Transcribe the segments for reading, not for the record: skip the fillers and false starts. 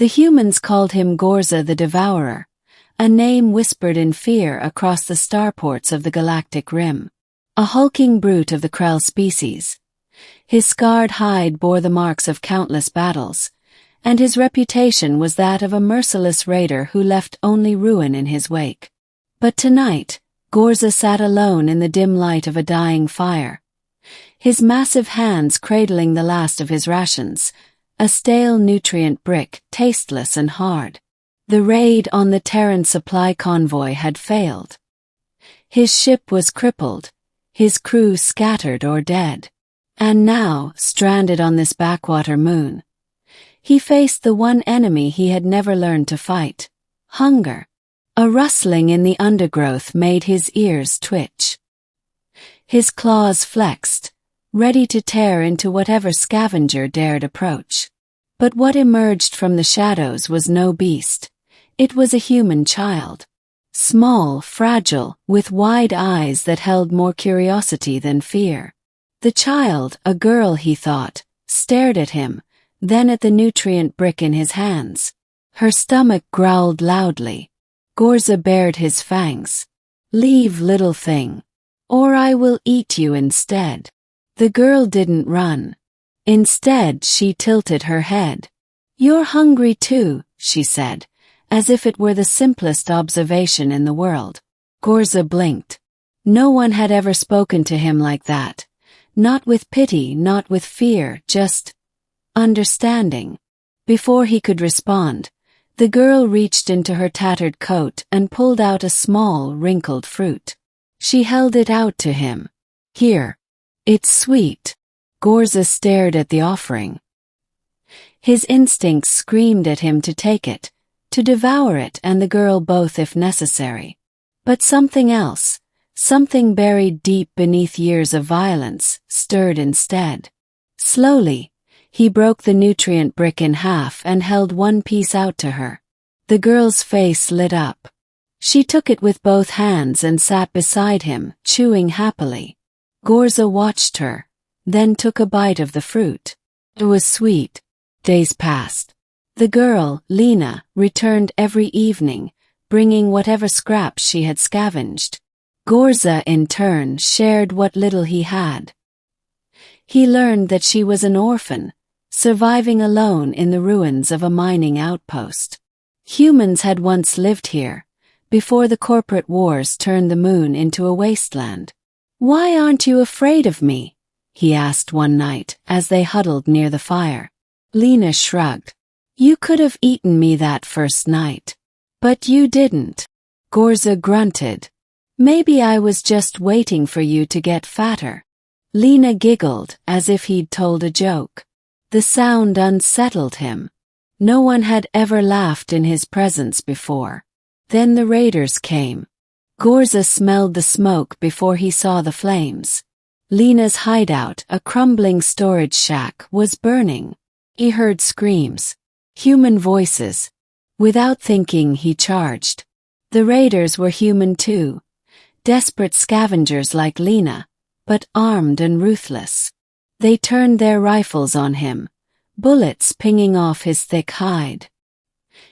The humans called him Ghorza the Devourer, a name whispered in fear across the starports of the galactic rim. A hulking brute of the Krell species. His scarred hide bore the marks of countless battles, and his reputation was that of a merciless raider who left only ruin in his wake. But tonight, Ghorza sat alone in the dim light of a dying fire, his massive hands cradling the last of his rations, a stale nutrient brick, tasteless and hard. The raid on the Terran supply convoy had failed. His ship was crippled, his crew scattered or dead. And now, stranded on this backwater moon, he faced the one enemy he had never learned to fight: hunger. A rustling in the undergrowth made his ears twitch. His claws flexed, ready to tear into whatever scavenger dared approach. But what emerged from the shadows was no beast. It was a human child. Small, fragile, with wide eyes that held more curiosity than fear. The child, a girl he thought, stared at him, then at the nutrient brick in his hands. Her stomach growled loudly. Ghorza bared his fangs. "Leave, little thing, or I will eat you instead." The girl didn't run. Instead, she tilted her head. "You're hungry too," she said, as if it were the simplest observation in the world. Ghorza blinked. No one had ever spoken to him like that. Not with pity, not with fear, just understanding. Before he could respond, the girl reached into her tattered coat and pulled out a small, wrinkled fruit. She held it out to him. "Here. It's sweet." Ghorza stared at the offering. His instincts screamed at him to take it, to devour it and the girl both if necessary. But something else, something buried deep beneath years of violence, stirred instead. Slowly, he broke the nutrient brick in half and held one piece out to her. The girl's face lit up. She took it with both hands and sat beside him, chewing happily. Ghorza watched her, then took a bite of the fruit. It was sweet. Days passed. The girl, Lena, returned every evening, bringing whatever scraps she had scavenged. Ghorza, in turn, shared what little he had. He learned that she was an orphan, surviving alone in the ruins of a mining outpost. Humans had once lived here, before the corporate wars turned the moon into a wasteland. "Why aren't you afraid of me?" he asked one night as they huddled near the fire. Lena shrugged. "You could have eaten me that first night. But you didn't." Ghorza grunted. "Maybe I was just waiting for you to get fatter." Lena giggled as if he'd told a joke. The sound unsettled him. No one had ever laughed in his presence before. Then the raiders came. Ghorza smelled the smoke before he saw the flames. Lena's hideout, a crumbling storage shack, was burning. He heard screams. Human voices. Without thinking, he charged. The raiders were human too. Desperate scavengers like Lena, but armed and ruthless. They turned their rifles on him, bullets pinging off his thick hide.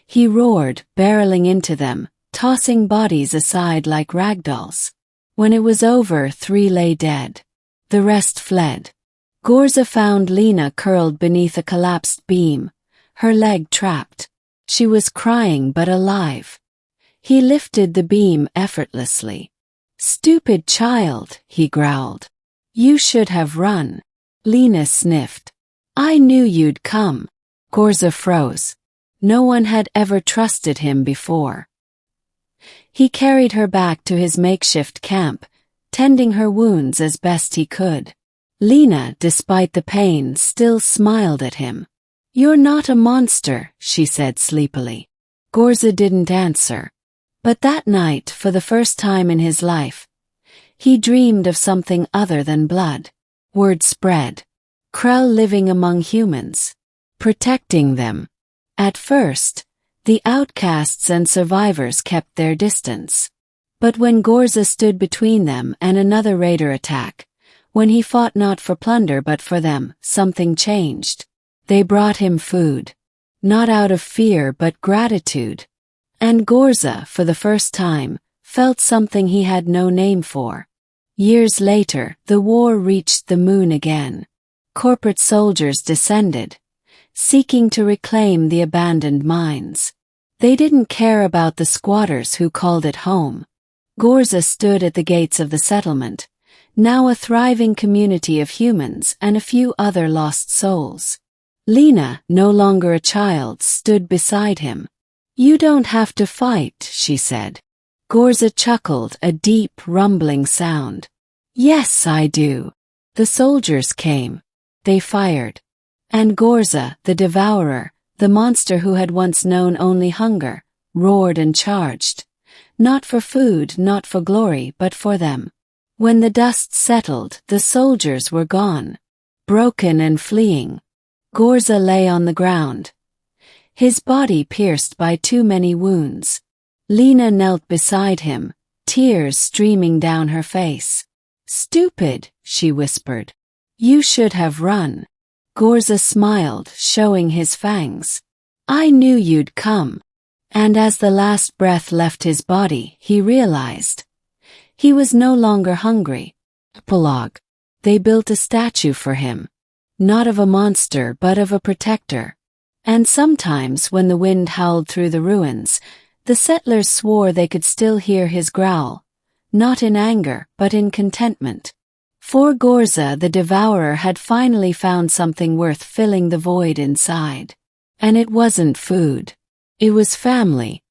He roared, barreling into them, tossing bodies aside like ragdolls. When it was over, 3 lay dead. The rest fled. Ghorza found Lena curled beneath a collapsed beam, her leg trapped. She was crying but alive. He lifted the beam effortlessly. "Stupid child," he growled. "You should have run." Lena sniffed. "I knew you'd come." Ghorza froze. No one had ever trusted him before. He carried her back to his makeshift camp, tending her wounds as best he could. Lena, despite the pain, still smiled at him. "You're not a monster," she said sleepily. Ghorza didn't answer. But that night, for the first time in his life, he dreamed of something other than blood. Word spread. Krell living among humans. Protecting them. At first, the outcasts and survivors kept their distance. But when Ghorza stood between them and another raider attack, when he fought not for plunder but for them, something changed. They brought him food. not out of fear but gratitude. And Ghorza, for the first time, felt something he had no name for. Years later, the war reached the moon again. Corporate soldiers descended, seeking to reclaim the abandoned mines. They didn't care about the squatters who called it home. Ghorza stood at the gates of the settlement, now a thriving community of humans and a few other lost souls. Lena, no longer a child, stood beside him. "You don't have to fight," she said. Ghorza chuckled, a deep, rumbling sound. "Yes, I do." The soldiers came. They fired. And Ghorza, the Devourer, the monster who had once known only hunger, roared and charged. Not for food, not for glory, but for them. When the dust settled, the soldiers were gone. Broken and fleeing. Ghorza lay on the ground, his body pierced by too many wounds. Lena knelt beside him, tears streaming down her face. "Stupid," she whispered. "You should have run." Ghorza smiled, showing his fangs. "I knew you'd come." And as the last breath left his body, he realized he was no longer hungry. Epilogue. They built a statue for him. Not of a monster but of a protector. And sometimes when the wind howled through the ruins, the settlers swore they could still hear his growl, not in anger but in contentment. For Ghorza the Devourer had finally found something worth filling the void inside. And it wasn't food. It was family.